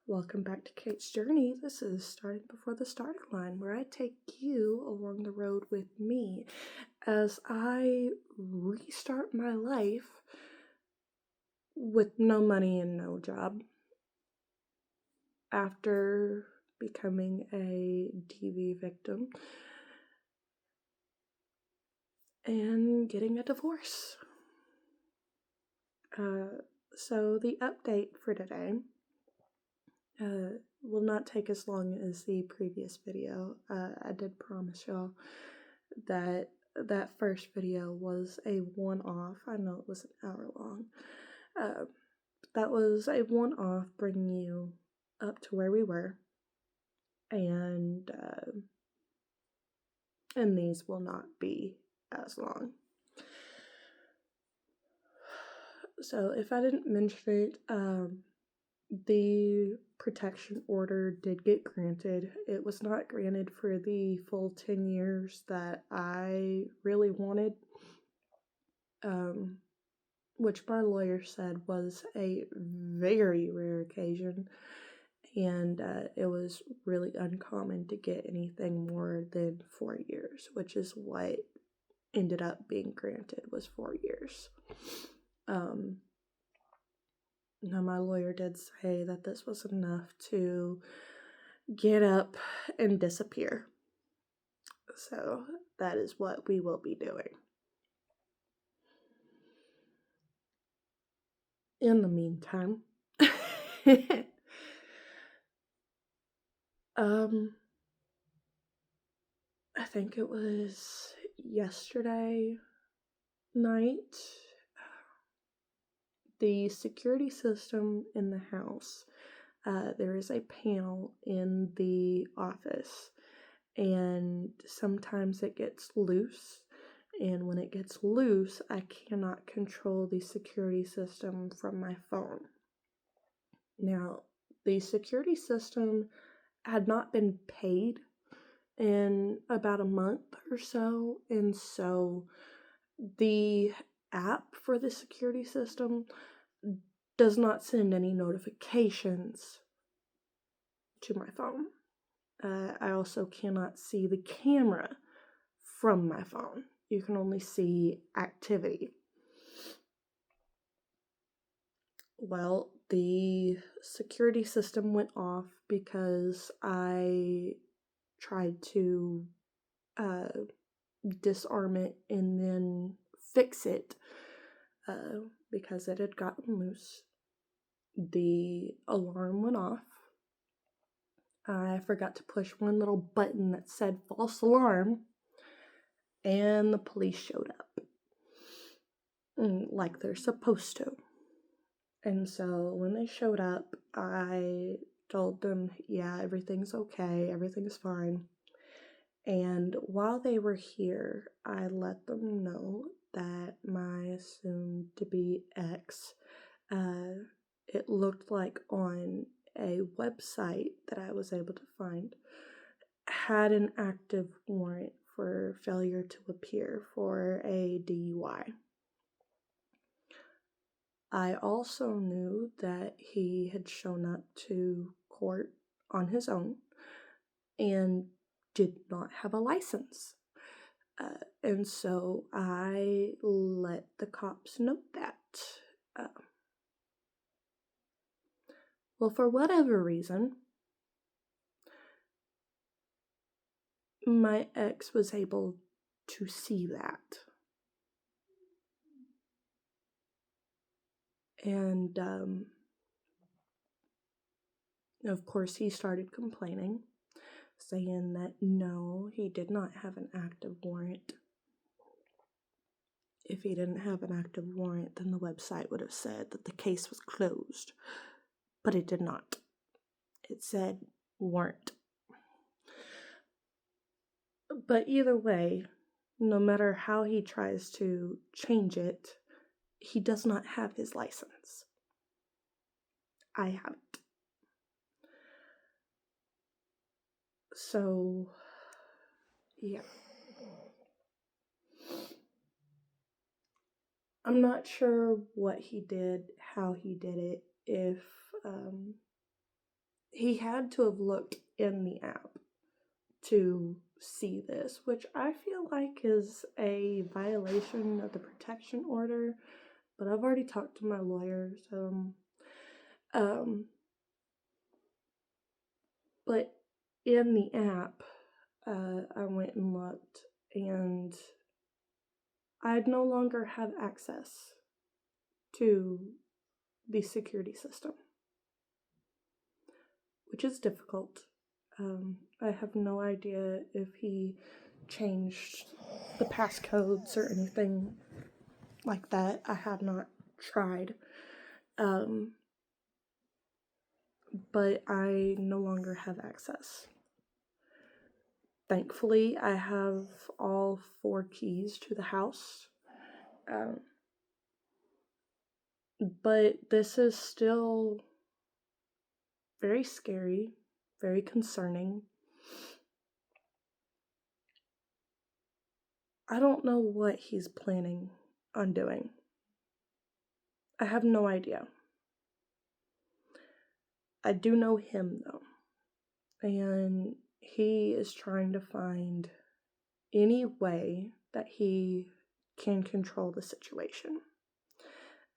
Welcome back to Kate's Journey. This is Starting Before the Starting Line, where I take you along the road with me as I restart my life with no money and no job after becoming a DV victim and getting a divorce. So the update for today will not take as long as the previous video. I did promise y'all that first video was a one-off. I know it was an hour long. That was a one-off, bringing you up to where we were, and these will not be as long. So if I didn't mention it, the protection order did get granted. It was not granted for the full 10 years that I really wanted, which my lawyer said was a very rare occasion, and it was really uncommon to get anything more than 4 years, which is what ended up being granted, was 4 years. Now, my lawyer did say that this was enough to get up and disappear. So that is what we will be doing. In the meantime, I think it was yesterday night, the security system in the house, there is a panel in the office, and sometimes it gets loose, and when it gets loose, I cannot control the security system from my phone. Now, the security system had not been paid in about a month or so, and so the app for the security system does not send any notifications to my phone. I also cannot see the camera from my phone. You can only see activity. Well, the security system went off because I tried to disarm it and then fix it because it had gotten loose. The alarm went off. I forgot to push one little button that said false alarm, and the police showed up like they're supposed to. And so when they showed up, I told them, yeah, everything's okay, everything's fine. And while they were here, I let them know that my soon-to-be ex, it looked like on a website that I was able to find, had an active warrant for failure to appear for a DUI. I also knew that he had shown up to court on his own and did not have a license. And so I let the cops know that. Well, for whatever reason, my ex was able to see that. And, of course, he started complaining, saying that no, he did not have an active warrant. If he didn't have an active warrant, then the website would have said that the case was closed. But it did not. It said warrant. But either way, no matter how he tries to change it, he does not have his license. I have it. So, yeah. I'm not sure what he did, how he did it, if he had to have looked in the app to see this, which I feel like is a violation of the protection order, but I've already talked to my lawyer, so but in the app, I went and looked, and I'd no longer have access to the security system, which is difficult. I have no idea if he changed the passcodes or anything like that. I have not tried. But I no longer have access. Thankfully, I have all 4 keys to the house. But this is still very scary, very concerning. I don't know what he's planning on doing. I have no idea. I do know him, though. And he is trying to find any way that he can control the situation.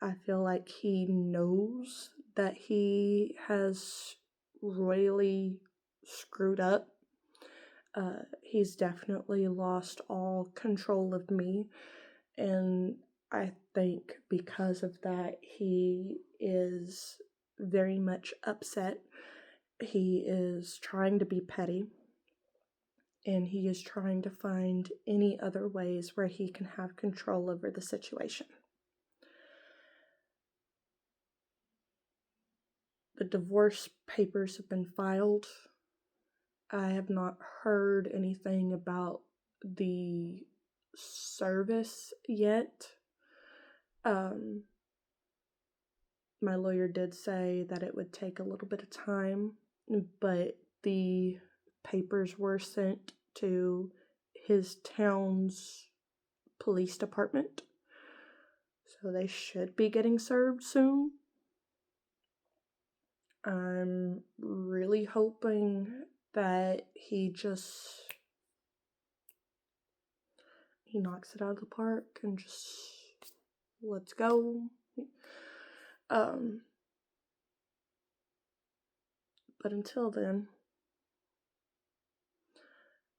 I feel like he knows that he has royally screwed up. He's definitely lost all control of me, and I think because of that, he is very much upset. He is trying to be petty, and he is trying to find any other ways where he can have control over the situation. The divorce papers have been filed. I have not heard anything about the service yet. My lawyer did say that it would take a little bit of time, but the papers were sent to his town's police department, so they should be getting served soon. I'm really hoping that he knocks it out of the park and just let's go. But until then,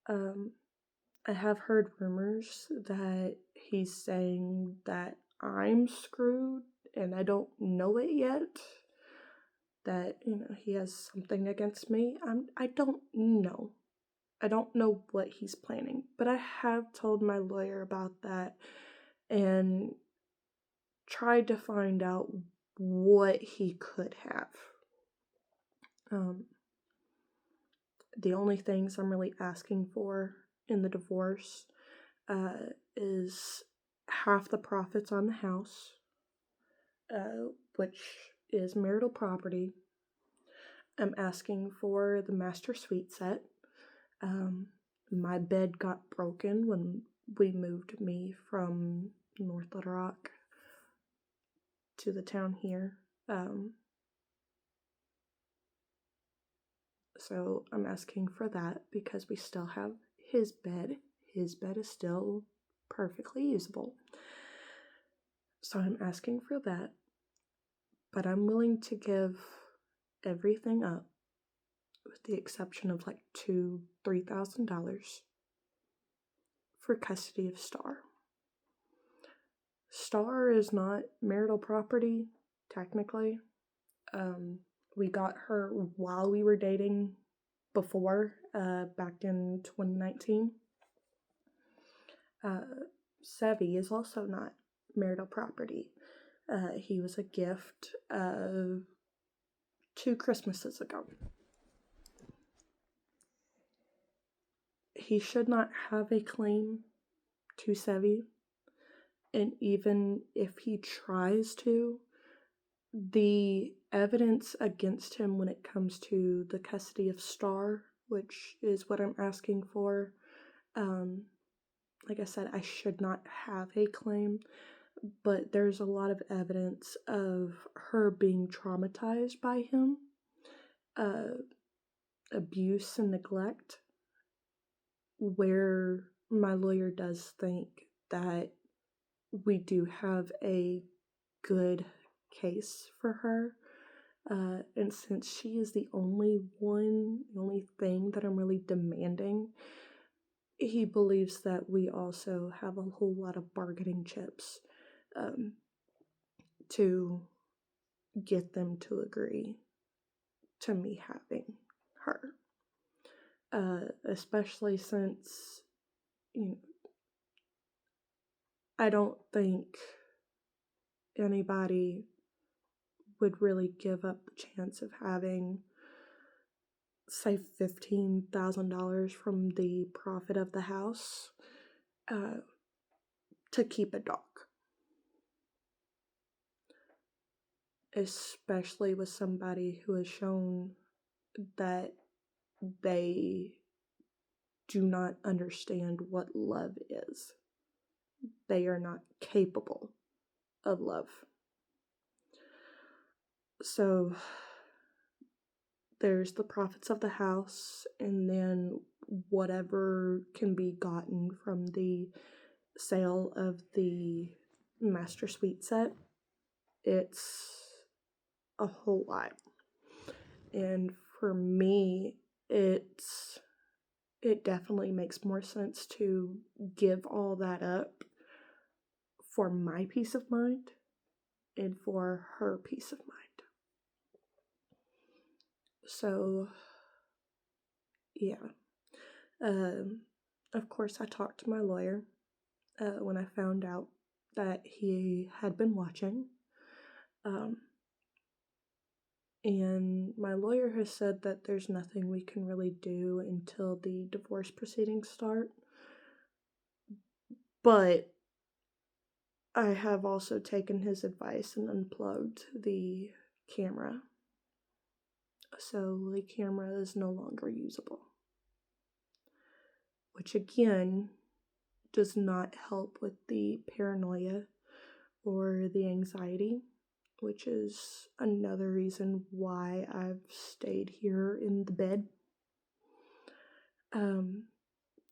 I have heard rumors that he's saying that I'm screwed and I don't know it yet. That, he has something against me. I don't know. I don't know what he's planning, but I have told my lawyer about that and tried to find out what he could have. The only things I'm really asking for in the divorce is half the profits on the house, which is marital property. I'm asking for the master suite set. My bed got broken when we moved me from North Little Rock to the town here. So I'm asking for that because we still have his bed. His bed is still perfectly usable. So I'm asking for that. But I'm willing to give everything up with the exception of like $2,000-$3,000 for custody of Star. Star is not marital property, technically. We got her while we were dating before, back in 2019. Sevi is also not marital property. He was a gift 2 Christmases ago. He should not have a claim to Sevi, and even if he tries to, the evidence against him when it comes to the custody of Star, which is what I'm asking for, like I said, I should not have a claim, but there's a lot of evidence of her being traumatized by him. abuse and neglect, where my lawyer does think that we do have a good case for her. And since she is the only thing that I'm really demanding, he believes that we also have a whole lot of bargaining chips um, to get them to agree to me having her. Especially since, you know, I don't think anybody would really give up the chance of having, say, $15,000 from the profit of the house to keep a dog. Especially with somebody who has shown that they do not understand what love is. They are not capable of love. So there's the profits of the house, and then whatever can be gotten from the sale of the master suite set. It's a whole lot. And for me, it definitely makes more sense to give all that up for my peace of mind and for her peace of mind. So, yeah. Of course, I talked to my lawyer when I found out that he had been watching. And my lawyer has said that there's nothing we can really do until the divorce proceedings start. But I have also taken his advice and unplugged the camera. So the camera is no longer usable. Which again does not help with the paranoia or the anxiety, which is another reason why I've stayed here in the bed.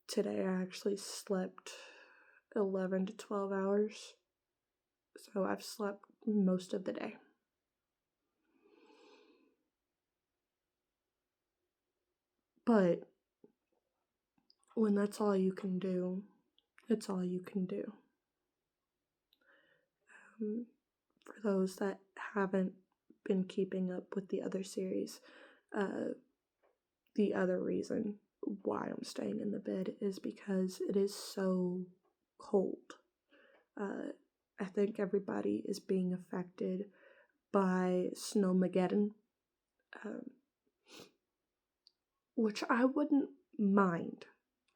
Today I actually slept 11 to 12 hours, so I've slept most of the day. But when that's all you can do, it's all you can do. For those that haven't been keeping up with the other series, the other reason why I'm staying in the bed is because it is so cold. I think everybody is being affected by Snowmageddon, which I wouldn't mind.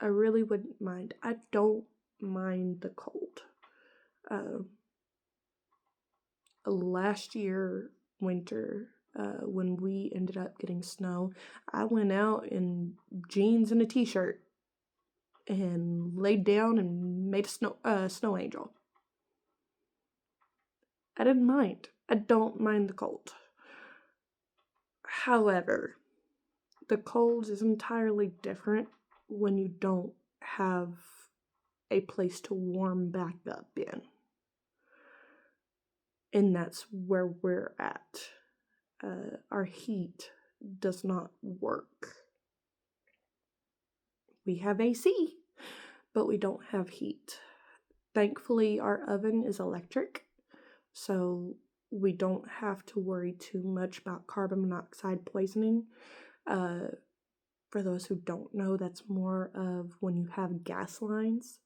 I really wouldn't mind. I don't mind the cold. Last year, winter, when we ended up getting snow, I went out in jeans and a t-shirt and laid down and made a snow angel. I didn't mind. I don't mind the cold. However, the cold is entirely different when you don't have a place to warm back up in. And that's where we're at. Our heat does not work. We have AC, but we don't have heat. Thankfully, our oven is electric, so we don't have to worry too much about carbon monoxide poisoning. For those who don't know, that's more of when you have gas lines.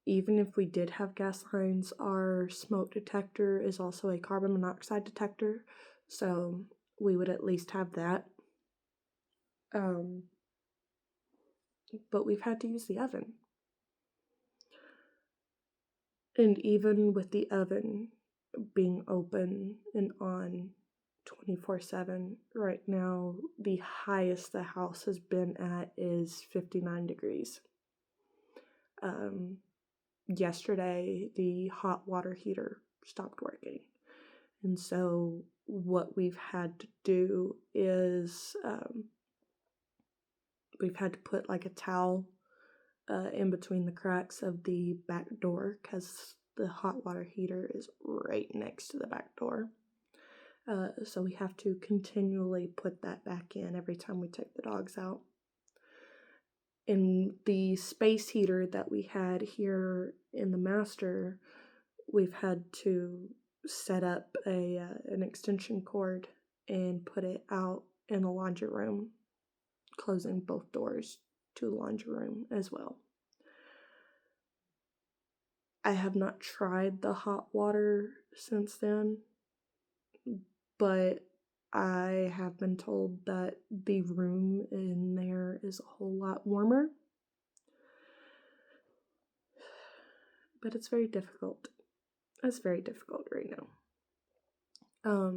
Even if we did have gas lines, our smoke detector is also a carbon monoxide detector, so we would at least have that. But we've had to use the oven. And even with the oven being open and on 24/7, right now the highest the house has been at is 59 degrees. Yesterday the hot water heater stopped working, and so what we've had to do is we've had to put like a towel in between the cracks of the back door because the hot water heater is right next to the back door. So we have to continually put that back in every time we take the dogs out. In the space heater that we had here in the master, we've had to set up an extension cord and put it out in the laundry room, closing both doors to the laundry room as well. I have not tried the hot water since then, but I have been told that the room in there is a whole lot warmer. But it's very difficult. It's very difficult right now.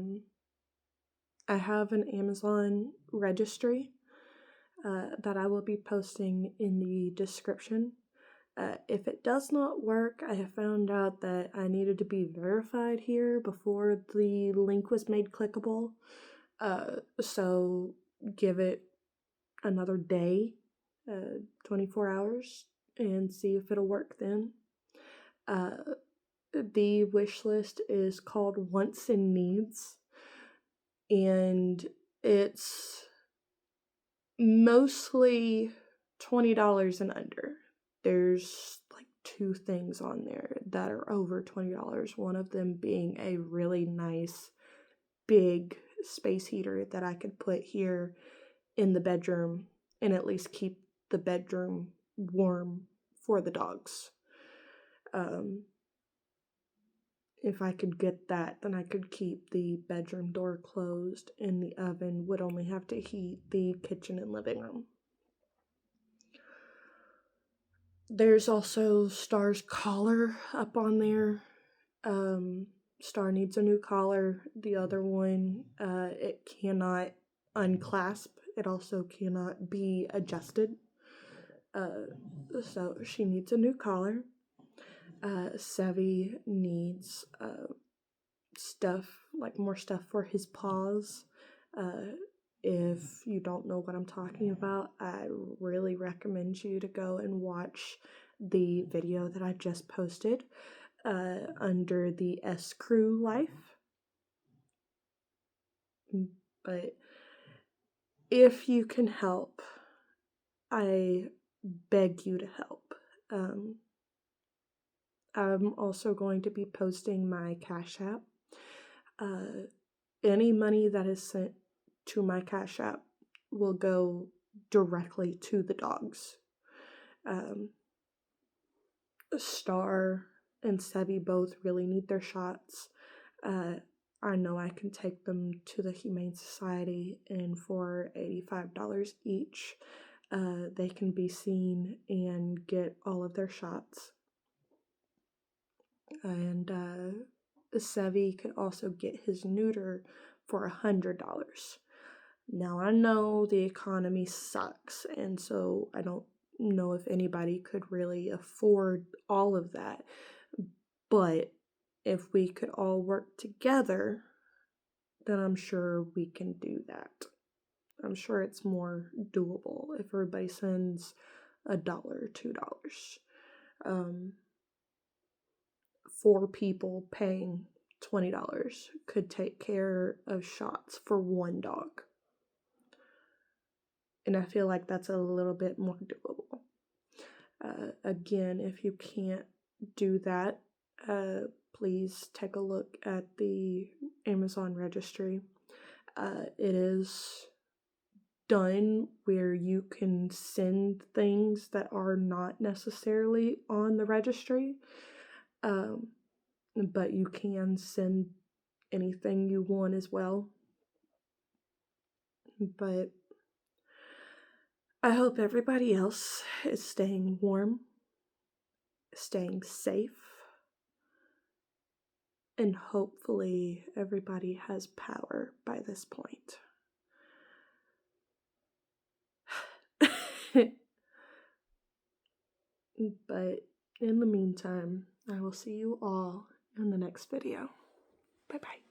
I have an Amazon registry that I will be posting in the description. If it does not work, I have found out that I needed to be verified here before the link was made clickable. So give it another day, 24 hours, and see if it'll work then. The wish list is called Wants and Needs, and it's mostly $20 and under. There's like 2 things on there that are over $20, one of them being a really nice big space heater that I could put here in the bedroom and at least keep the bedroom warm for the dogs. If I could get that, then I could keep the bedroom door closed and the oven would only have to heat the kitchen and living room. There's also Star's collar up on there. Star needs a new collar. The other one, it cannot unclasp. It also cannot be adjusted. So she needs a new collar. Sevy needs more stuff for his paws. If you don't know what I'm talking about, I really recommend you to go and watch the video that I just posted under the S Crew life. But if you can help, I beg you to help. I'm also going to be posting my Cash App. Any money that is sent to my Cash App will go directly to the dogs. Star and Sevy both really need their shots. I know I can take them to the Humane Society, and for $85 each, they can be seen and get all of their shots. And Sevy could also get his neuter for $100. Now, I know the economy sucks, and so I don't know if anybody could really afford all of that. But if we could all work together, then I'm sure we can do that. I'm sure it's more doable if everybody sends $1, $2. 4 people paying $20 could take care of shots for 1 dog. And I feel like that's a little bit more doable. Again, if you can't do that, please take a look at the Amazon registry. It is done where you can send things that are not necessarily on the registry, but you can send anything you want as well. But I hope everybody else is staying warm, staying safe, and hopefully everybody has power by this point. But in the meantime, I will see you all in the next video. Bye-bye.